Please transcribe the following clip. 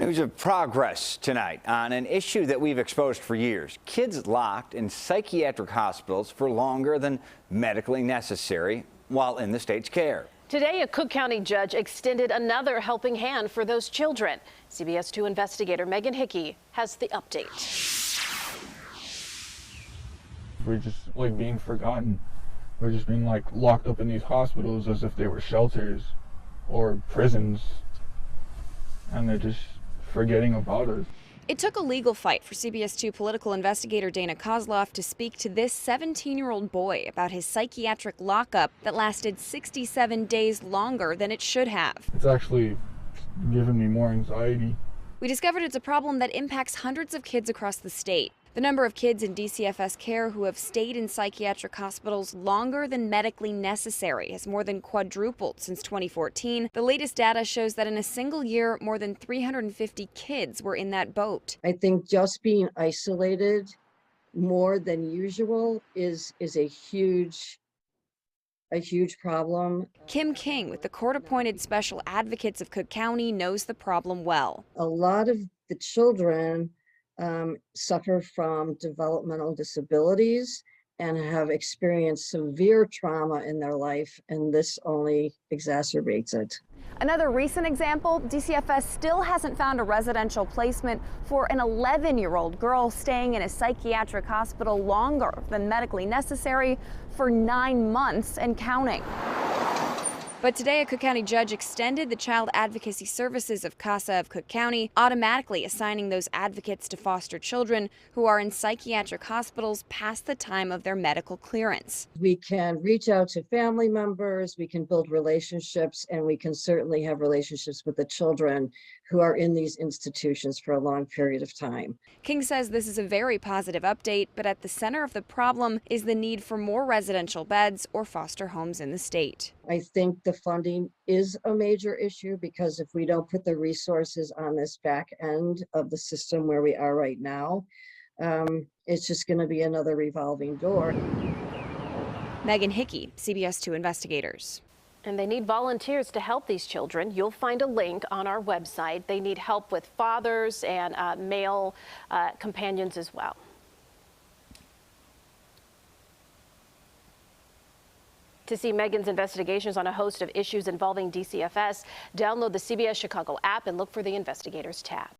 News of progress tonight on an issue that we've exposed for years. Kids locked in psychiatric hospitals for longer than medically necessary while in the state's care. Today, a Cook County judge extended another helping hand for those children. CBS 2 investigator Megan Hickey has the update. We're just being forgotten. We're just being locked up in these hospitals as if they were shelters or prisons, and they're just forgetting about us. It took a legal fight for CBS 2 political investigator Dana Kozloff to speak to this 17-year-old boy about his psychiatric lockup that lasted 67 days longer than it should have. It's actually giving me more anxiety. We discovered it's a problem that impacts hundreds of kids across the state. The number of kids in DCFS care who have stayed in psychiatric hospitals longer than medically necessary has more than quadrupled since 2014. The latest data shows that in a single year, more than 350 kids were in that boat. I think just being isolated more than usual is a huge problem. Kim King with the court-appointed Special Advocates of Cook County knows the problem well. A lot of the children suffer from developmental disabilities and have experienced severe trauma in their life, and this only exacerbates it. Another recent example, DCFS still hasn't found a residential placement for an 11-year-old girl staying in a psychiatric hospital longer than medically necessary for 9 months and counting. But today, a Cook County judge extended the child advocacy services of CASA of Cook County, automatically assigning those advocates to foster children who are in psychiatric hospitals past the time of their medical clearance. We can reach out to family members, we can build relationships, and we can certainly have relationships with the children who are in these institutions for a long period of time. King says this is a very positive update, but at the center of the problem is the need for more residential beds or foster homes in the state. I think the funding is a major issue, because if we don't put the resources on this back end of the system where we are right now, it's just going to be another revolving door. Megan Hickey, CBS 2 Investigators. And they need volunteers to help these children. You'll find a link on our website. They need help with fathers and male companions as well. To see Megan's investigations on a host of issues involving DCFS, download the CBS Chicago app and look for the Investigators tab.